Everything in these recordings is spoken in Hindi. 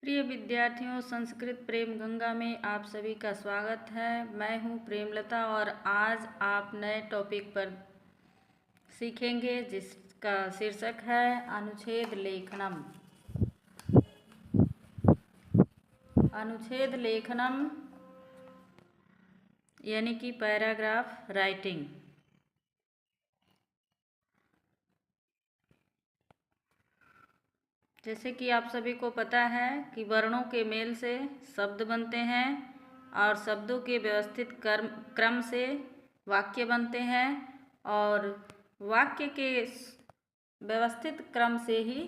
प्रिय विद्यार्थियों, संस्कृत प्रेम गंगा में आप सभी का स्वागत है। मैं हूं प्रेमलता और आज आप नए टॉपिक पर सीखेंगे जिसका शीर्षक है अनुच्छेद लेखनम। अनुच्छेद लेखनम यानी कि पैराग्राफ राइटिंग। जैसे कि आप सभी को पता है कि वर्णों के मेल से शब्द बनते हैं और शब्दों के व्यवस्थित क्रम से वाक्य बनते हैं और वाक्य के व्यवस्थित क्रम से ही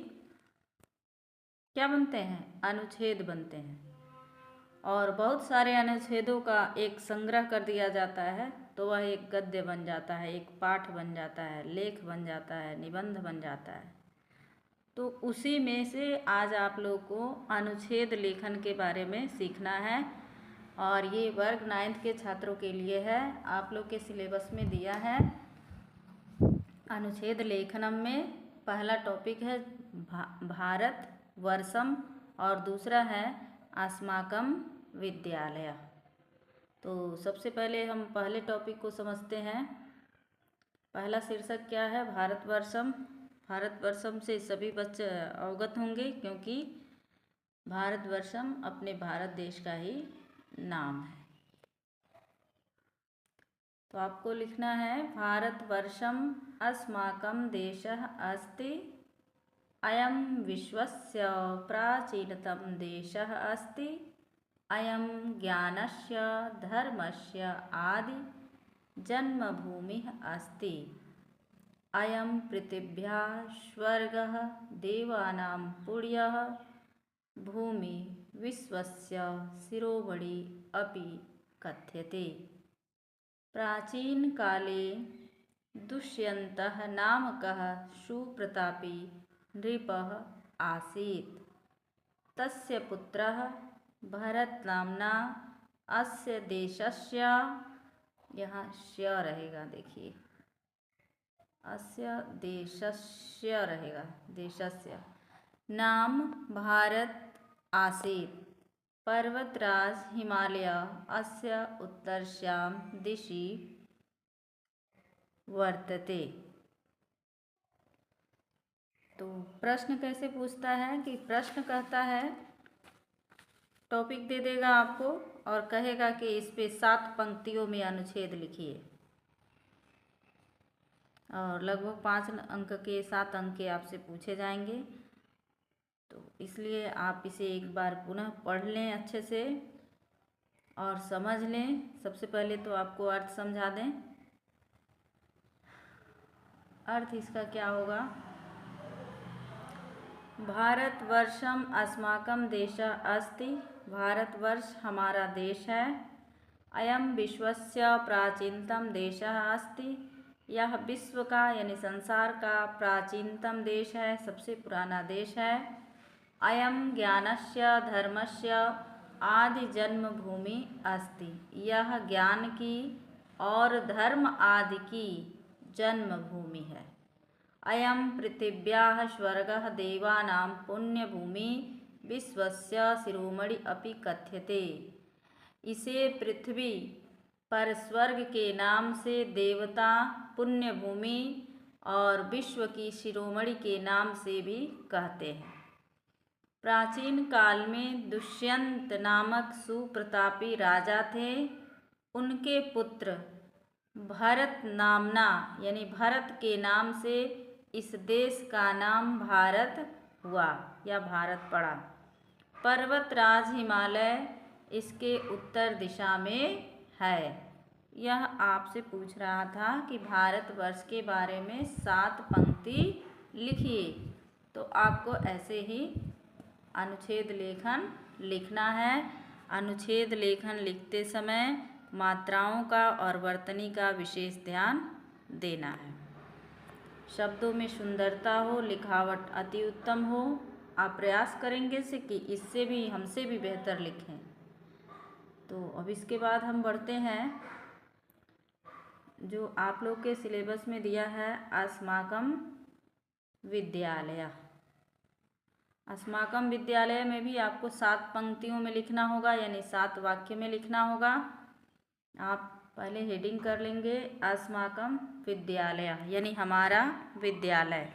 क्या बनते हैं, अनुच्छेद बनते हैं। और बहुत सारे अनुच्छेदों का एक संग्रह कर दिया जाता है तो वह एक गद्य बन जाता है, एक पाठ बन जाता है, लेख बन जाता है, निबंध बन जाता है। तो उसी में से आज आप लोग को अनुच्छेद लेखन के बारे में सीखना है और ये वर्ग 9th के छात्रों के लिए है। आप लोग के सिलेबस में दिया है। अनुच्छेद लेखनम में पहला टॉपिक है भारत वर्षम और दूसरा है अस्माकं विद्यालय। तो सबसे पहले हम पहले टॉपिक को समझते हैं। पहला शीर्षक क्या है? भारतवर्षम। भारतवर्षम से सभी बच्चे अवगत होंगे क्योंकि भारतवर्षम अपने भारत देश का ही नाम है। तो आपको लिखना है भारतवर्षम अस्माकं देशः अस्ति, अयं विश्वस्य प्राचीनतम देशः अस्ति, अयं ज्ञानस्य धर्मस्य आदि जन्मभूमिः अस्ति, अयं पृथिव्याः स्वर्गः देवानां पुण्यः भूमि विश्वस्य शिरोमणि अपि कथ्यते। प्राचीनकाले दुष्यन्तः नामकः सुप्रतापी नृपः आसीत्। तस्य पुत्रः भरतनाम्ना अस्य देशस्य, यहाँ स्य रहेगा, देखिए अस्य देशस्य रहेगा, देशस्य नाम भारत आसीत्। पर्वतराज हिमालय अस्य उत्तरस्यां दिशि वर्तते। तो प्रश्न कैसे पूछता है कि प्रश्न कहता है, टॉपिक दे देगा आपको और कहेगा कि इस पे 7 पंक्तियों में अनुच्छेद लिखिए और लगभग 5 अंक के 7 अंक के आपसे पूछे जाएंगे। तो इसलिए आप इसे एक बार पुनः पढ़ लें अच्छे से और समझ लें। सबसे पहले तो आपको अर्थ समझा दें। अर्थ इसका क्या होगा? भारतवर्षम अस्माकं देशः अस्ति, भारतवर्ष हमारा देश है। अयम विश्वस्य प्राचीनतम देशः अस्ति, यह विश्व का यानी संसार का प्राचीनतम देश है, सबसे पुराना देश है। अयम ज्ञानस्य धर्मस्य आदि जन्मभूमि अस्ति, यह ज्ञान की और धर्म आदि की जन्मभूमि है। अयम पृथिव्याः स्वर्गः देवानां पुण्यभूमि विश्वस्य शिरोमणि अपि कथ्यते। इसे पृथ्वी पर स्वर्ग के नाम से, देवता पुण्य भूमि और विश्व की शिरोमणि के नाम से भी कहते हैं। प्राचीन काल में दुष्यंत नामक सुप्रतापी राजा थे। उनके पुत्र भरत नामना यानी भरत के नाम से इस देश का नाम भारत हुआ या भारत पड़ा। पर्वतराज हिमालय इसके उत्तर दिशा में है। यह आपसे पूछ रहा था कि भारतवर्ष के बारे में 7 पंक्ति लिखिए। तो आपको ऐसे ही अनुच्छेद लेखन लिखना है। अनुच्छेद लेखन लिखते समय मात्राओं का और वर्तनी का विशेष ध्यान देना है। शब्दों में सुंदरता हो, लिखावट अति उत्तम हो। आप प्रयास करेंगे से कि इससे भी हमसे भी बेहतर लिखें। तो अब इसके बाद हम बढ़ते हैं जो आप लोग के सिलेबस में दिया है अस्माकं विद्यालय। अस्माकम विद्यालय में भी आपको 7 पंक्तियों में लिखना होगा, यानी 7 वाक्य में लिखना होगा। आप पहले हेडिंग कर लेंगे अस्माकम विद्यालय, यानी हमारा विद्यालय।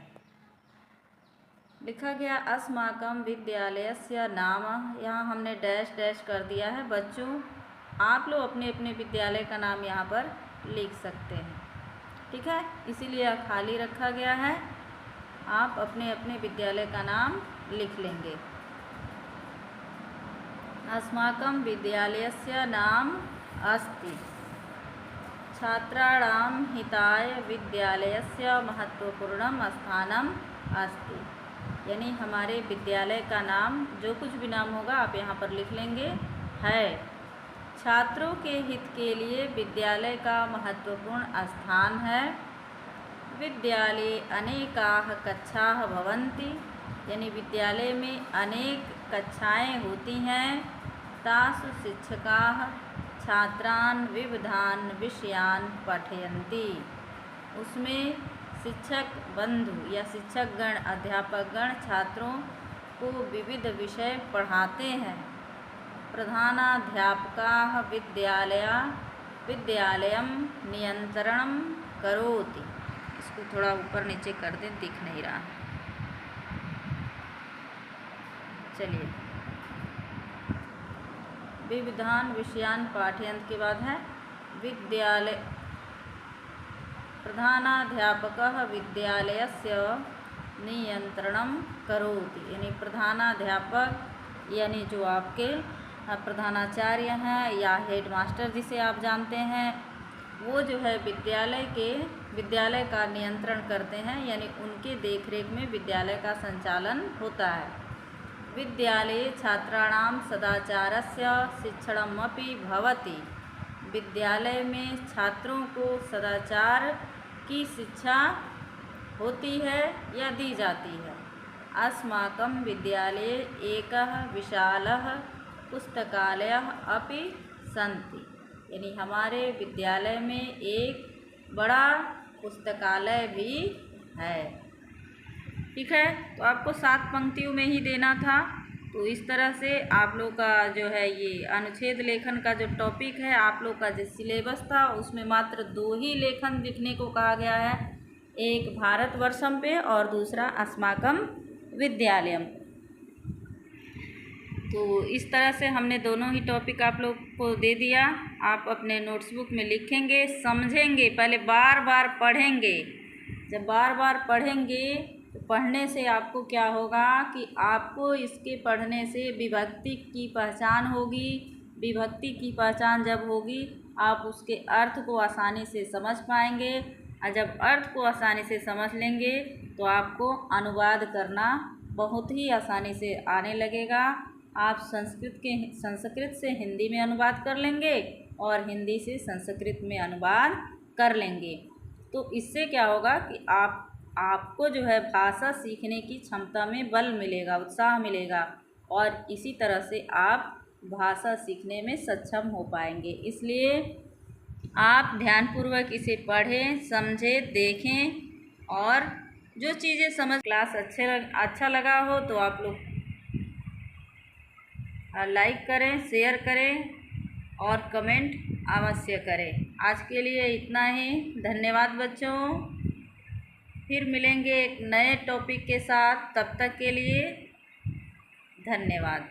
लिखा गया अस्माकम विद्यालयस्य नाम, यहाँ हमने डैश डैश कर दिया है। बच्चों आप लोग अपने अपने विद्यालय का नाम यहाँ पर लिख सकते हैं, ठीक है, इसीलिए यह खाली रखा गया है। आप अपने अपने विद्यालय का नाम लिख लेंगे। अस्माकं विद्यालयस्य नाम अस्ति। छात्राणां हिताय विद्यालयस्य महत्वपूर्णं स्थानम् अस्ति, यानी हमारे विद्यालय का नाम, जो कुछ भी नाम होगा आप यहाँ पर लिख लेंगे, है। छात्रों के हित के लिए विद्यालय का महत्वपूर्ण स्थान है। विद्यालये अनेकाः कक्षाः भवन्ति, यानी विद्यालय में अनेक कक्षाएं होती हैं। तासु शिक्षकाः छात्रान् विविधान् विषयान् पाठयन्ति, उसमें शिक्षक बंधु या शिक्षकगण, अध्यापकगण छात्रों को विविध विषय पढ़ाते हैं। प्रधानाध्यापकाः विद्यालयं नियंत्रणं करोति। इसको थोड़ा ऊपर नीचे कर दें, दिख नहीं रहा। चलिए, विविधान विषयान पाठयन्ति के बाद है विद्यालय। प्रधानाध्यापकः विद्यालयस्य नियंत्रणं करोति, यानी प्रधानाध्यापक यानी जो आपके प्रधानाचार्य हैं या हेडमास्टर जिसे आप जानते हैं, वो जो है विद्यालय का नियंत्रण करते हैं, यानी उनके देखरेख में विद्यालय का संचालन होता है। विद्यालये छात्राणां सदाचारस्य शिक्षणमपि भवति, विद्यालय में छात्रों को सदाचार की शिक्षा होती है या दी जाती है। अस्माकं विद्यालये एकः विशालः पुस्तकालयः अपि सन्ति, यानी हमारे विद्यालय में एक बड़ा पुस्तकालय भी है। ठीक है, तो आपको 7 पंक्तियों में ही देना था। तो इस तरह से आप लोग का जो है ये अनुच्छेद लेखन का जो टॉपिक है, आप लोग का जो सिलेबस था उसमें मात्र 2 ही लेखन लिखने को कहा गया है, एक भारतवर्षम पे और दूसरा अस्माकम विद्यालयम। तो इस तरह से हमने दोनों ही टॉपिक आप लोग को दे दिया। आप अपने नोट्सबुक में लिखेंगे, समझेंगे, पहले बार बार पढ़ेंगे। जब बार बार पढ़ेंगे तो पढ़ने से आपको क्या होगा कि आपको इसके पढ़ने से विभक्ति की पहचान होगी। विभक्ति की पहचान जब होगी आप उसके अर्थ को आसानी से समझ पाएंगे, और जब अर्थ को आसानी से समझ लेंगे तो आपको अनुवाद करना बहुत ही आसानी से आने लगेगा। आप संस्कृत से हिंदी में अनुवाद कर लेंगे और हिंदी से संस्कृत में अनुवाद कर लेंगे। तो इससे क्या होगा कि आपको जो है भाषा सीखने की क्षमता में बल मिलेगा, उत्साह मिलेगा, और इसी तरह से आप भाषा सीखने में सक्षम हो पाएंगे। इसलिए आप ध्यानपूर्वक इसे पढ़ें, समझें, देखें, और जो चीज़ें समझ क्लास अच्छा लगा हो तो आप लोग लाइक करें, शेयर करें और कमेंट अवश्य करें। आज के लिए इतना ही। धन्यवाद बच्चों, फिर मिलेंगे एक नए टॉपिक के साथ। तब तक के लिए धन्यवाद।